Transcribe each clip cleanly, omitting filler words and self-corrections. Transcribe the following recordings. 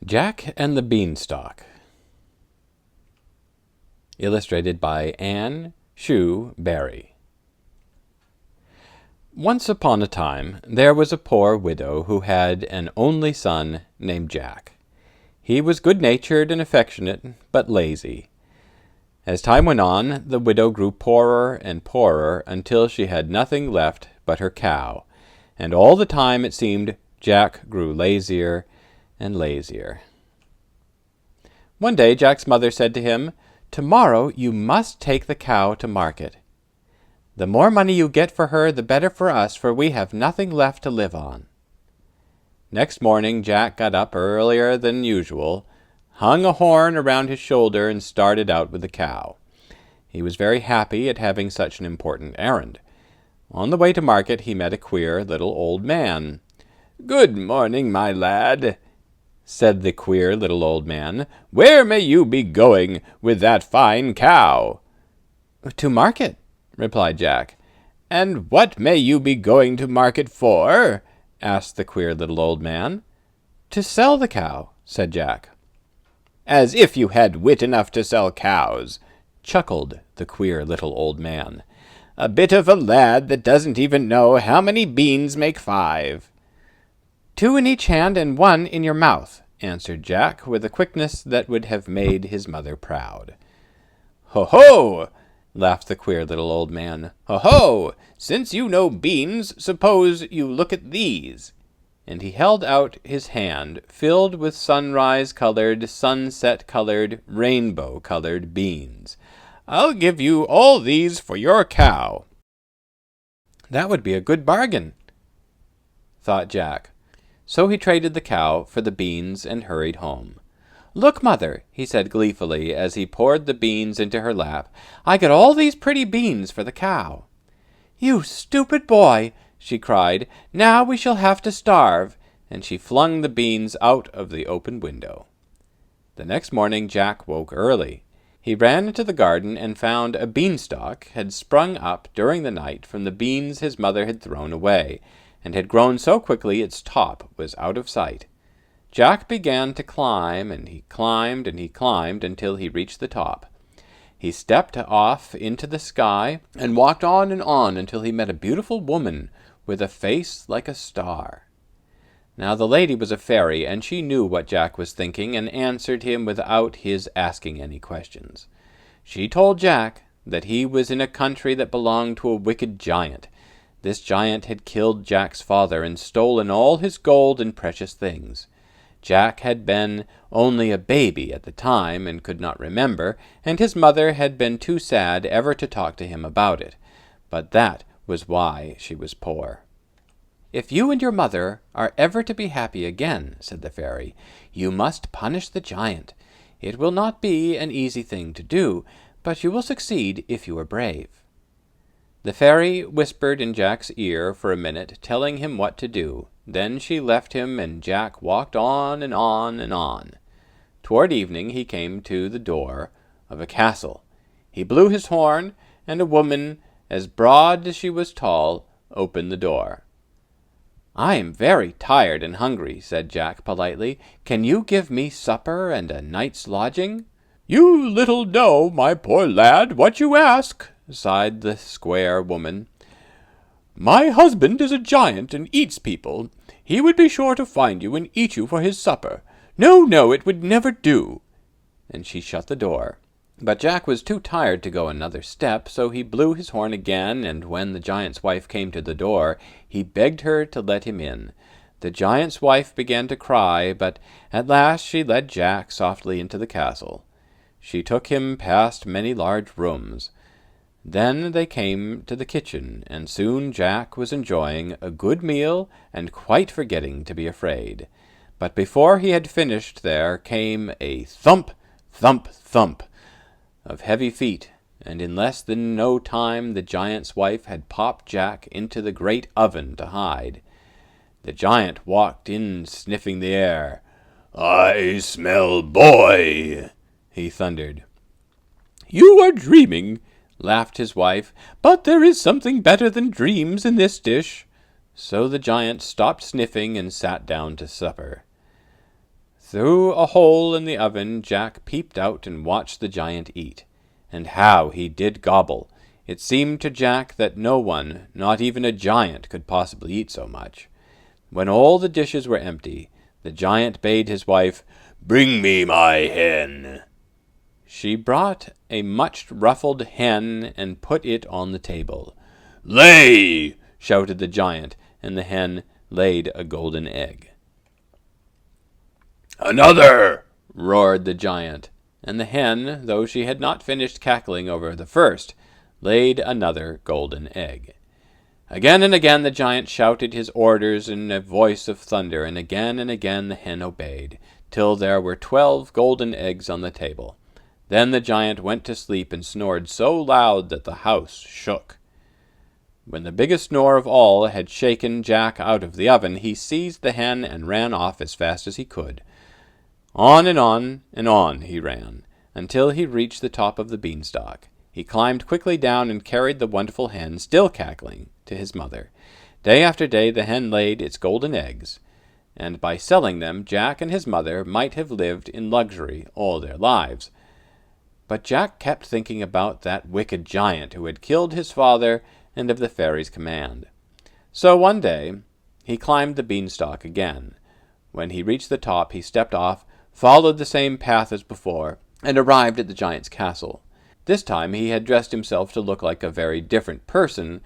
Jack and the Beanstalk. Illustrated by Anne Shue Berry. Once upon a time, there was a poor widow who had an only son named Jack. He was good-natured and affectionate, but lazy. As time went on, the widow grew poorer and poorer until she had nothing left but her cow, and all the time it seemed Jack grew lazier and lazier. One day Jack's mother said to him, "Tomorrow you must take the cow to market. The more money you get for her, the better for us, for we have nothing left to live on." Next morning Jack got up earlier than usual, hung a horn around his shoulder, and started out with the cow. He was very happy at having such an important errand. On the way to market he met a queer little old man. "Good morning, my lad," said the queer little old man. "Where may you be going with that fine cow?" "To market," replied Jack. "And what may you be going to market for?" asked the queer little old man. "To sell the cow," said Jack. "As if you had wit enough to sell cows," chuckled the queer little old man. "A bit of a lad that doesn't even know how many beans make 5. "2 in each hand and 1 in your mouth," answered Jack, with a quickness that would have made his mother proud. "Ho, ho!" laughed the queer little old man. "Ho, ho! Since you know beans, suppose you look at these." And he held out his hand, filled with sunrise-colored, sunset-colored, rainbow-colored beans. "I'll give you all these for your cow." "That would be a good bargain," thought Jack. So he traded the cow for the beans and hurried home. "Look, Mother," he said gleefully as he poured the beans into her lap, "I got all these pretty beans for the cow." "You stupid boy!" she cried. "Now we shall have to starve," and she flung the beans out of the open window. The next morning Jack woke early. He ran into the garden and found a beanstalk had sprung up during the night from the beans his mother had thrown away, and had grown so quickly its top was out of sight. Jack began to climb, and he climbed and he climbed until he reached the top. He stepped off into the sky and walked on until he met a beautiful woman with a face like a star. Now the lady was a fairy, and she knew what Jack was thinking, and answered him without his asking any questions. She told Jack that he was in a country that belonged to a wicked giant. This giant had killed Jack's father and stolen all his gold and precious things. Jack had been only a baby at the time and could not remember, and his mother had been too sad ever to talk to him about it. But that was why she was poor. "If you and your mother are ever to be happy again," said the fairy, "you must punish the giant. It will not be an easy thing to do, but you will succeed if you are brave." The fairy whispered in Jack's ear for a minute, telling him what to do. Then she left him, and Jack walked on and on and on. Toward evening he came to the door of a castle. He blew his horn, and a woman, as broad as she was tall, opened the door. "I am very tired and hungry," said Jack politely. "Can you give me supper and a night's lodging?" "You little know, my poor lad, what you ask," sighed the square woman. "My husband is a giant and eats people. He would be sure to find you and eat you for his supper. No, no, it would never do." And she shut the door. But Jack was too tired to go another step, so he blew his horn again, and when the giant's wife came to the door, he begged her to let him in. The giant's wife began to cry, but at last she led Jack softly into the castle. She took him past many large rooms. Then they came to the kitchen, and soon Jack was enjoying a good meal and quite forgetting to be afraid. But before he had finished there came a thump, thump, thump of heavy feet, and in less than no time the giant's wife had popped Jack into the great oven to hide. The giant walked in sniffing the air. "I smell boy," he thundered. "You are dreaming," laughed his wife, "but there is something better than dreams in this dish." So the giant stopped sniffing and sat down to supper. Through a hole in the oven, Jack peeped out and watched the giant eat. And how he did gobble! It seemed to Jack that no one, not even a giant, could possibly eat so much. When all the dishes were empty, the giant bade his wife, "Bring me my hen." She brought a much ruffled hen and put it on the table. "Lay!" shouted the giant, and the hen laid a golden egg. "Another!" roared the giant, and the hen, though she had not finished cackling over the first, laid another golden egg. Again and again the giant shouted his orders in a voice of thunder, and again the hen obeyed, till there were 12 golden eggs on the table. Then the giant went to sleep and snored so loud that the house shook. When the biggest snore of all had shaken Jack out of the oven, he seized the hen and ran off as fast as he could. On and on and on he ran, until he reached the top of the beanstalk. He climbed quickly down and carried the wonderful hen, still cackling, to his mother. Day after day the hen laid its golden eggs, and by selling them Jack and his mother might have lived in luxury all their lives. But Jack kept thinking about that wicked giant who had killed his father and of the fairy's command. So one day he climbed the beanstalk again. When he reached the top, he stepped off, followed the same path as before, and arrived at the giant's castle. This time he had dressed himself to look like a very different person,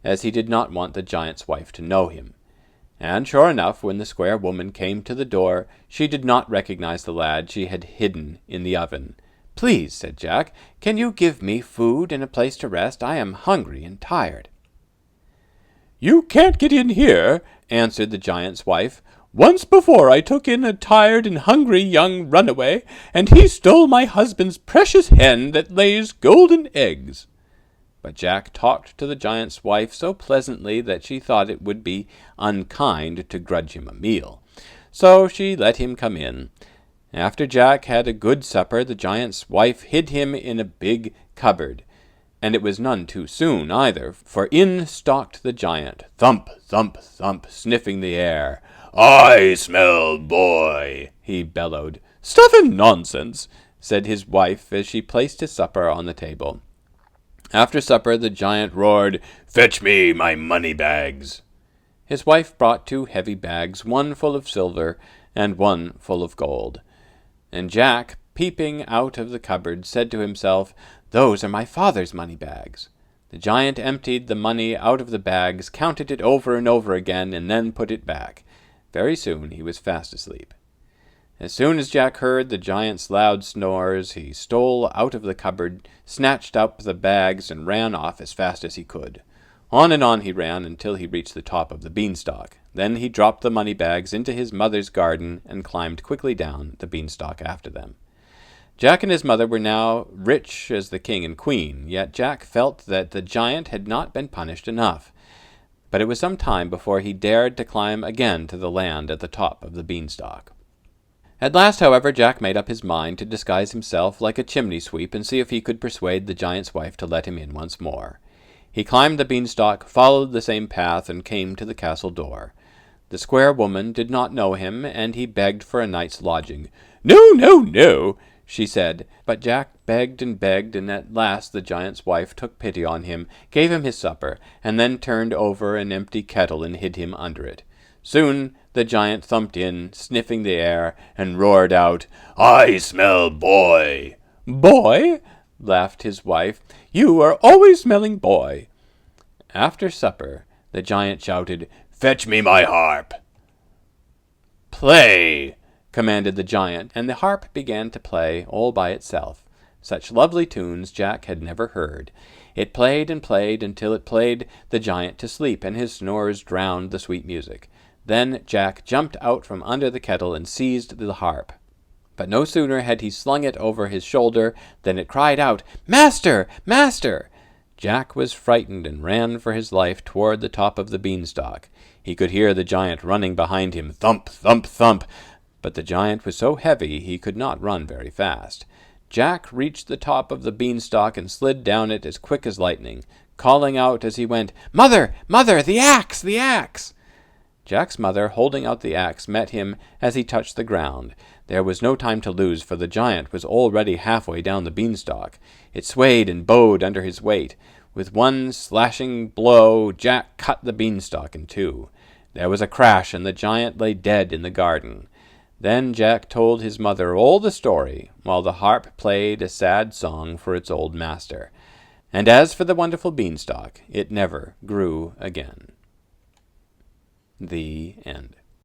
as he did not want the giant's wife to know him. And sure enough, when the square woman came to the door, she did not recognize the lad she had hidden in the oven. "Please," said Jack, "can you give me food and a place to rest? I am hungry and tired." "You can't get in here," answered the giant's wife. "Once before I took in a tired and hungry young runaway, and he stole my husband's precious hen that lays golden eggs." But Jack talked to the giant's wife so pleasantly that she thought it would be unkind to grudge him a meal. So she let him come in. After Jack had a good supper, the giant's wife hid him in a big cupboard. And it was none too soon, either, for in stalked the giant, thump, thump, thump, sniffing the air. "I smell boy," he bellowed. "Stuff and nonsense," said his wife as she placed his supper on the table. After supper the giant roared, "Fetch me my money bags." His wife brought 2 heavy bags, one full of silver and one full of gold. And Jack, peeping out of the cupboard, said to himself, "Those are my father's money bags." The giant emptied the money out of the bags, counted it over and over again, and then put it back. Very soon he was fast asleep. As soon as Jack heard the giant's loud snores, he stole out of the cupboard, snatched up the bags, and ran off as fast as he could. On and on he ran until he reached the top of the beanstalk. Then he dropped the money bags into his mother's garden and climbed quickly down the beanstalk after them. Jack and his mother were now rich as the king and queen, yet Jack felt that the giant had not been punished enough. But it was some time before he dared to climb again to the land at the top of the beanstalk. At last, however, Jack made up his mind to disguise himself like a chimney-sweep and see if he could persuade the giant's wife to let him in once more. He climbed the beanstalk, followed the same path, and came to the castle door. The square woman did not know him, and he begged for a night's lodging. "No, no, no," she said, but Jack begged, and at last the giant's wife took pity on him, gave him his supper, and then turned over an empty kettle and hid him under it. Soon the giant thumped in, sniffing the air, and roared out, "I smell boy." "Boy?" laughed his wife. "You are always smelling boy." After supper, the giant shouted, "Fetch me my harp." "Play!" commanded the giant, and the harp began to play all by itself. Such lovely tunes Jack had never heard. It played and played until it played the giant to sleep, and his snores drowned the sweet music. Then Jack jumped out from under the kettle and seized the harp. But no sooner had he slung it over his shoulder than it cried out, "Master! Master!" Jack was frightened and ran for his life toward the top of the beanstalk. He could hear the giant running behind him, thump, thump, thump, but the giant was so heavy he could not run very fast. Jack reached the top of the beanstalk and slid down it as quick as lightning, calling out as he went, "Mother! Mother! The axe! The axe!" Jack's mother, holding out the axe, met him as he touched the ground. There was no time to lose, for the giant was already halfway down the beanstalk. It swayed and bowed under his weight. With one slashing blow, Jack cut the beanstalk in two. There was a crash, and the giant lay dead in the garden. Then Jack told his mother all the story, while the harp played a sad song for its old master. And as for the wonderful beanstalk, it never grew again. The end.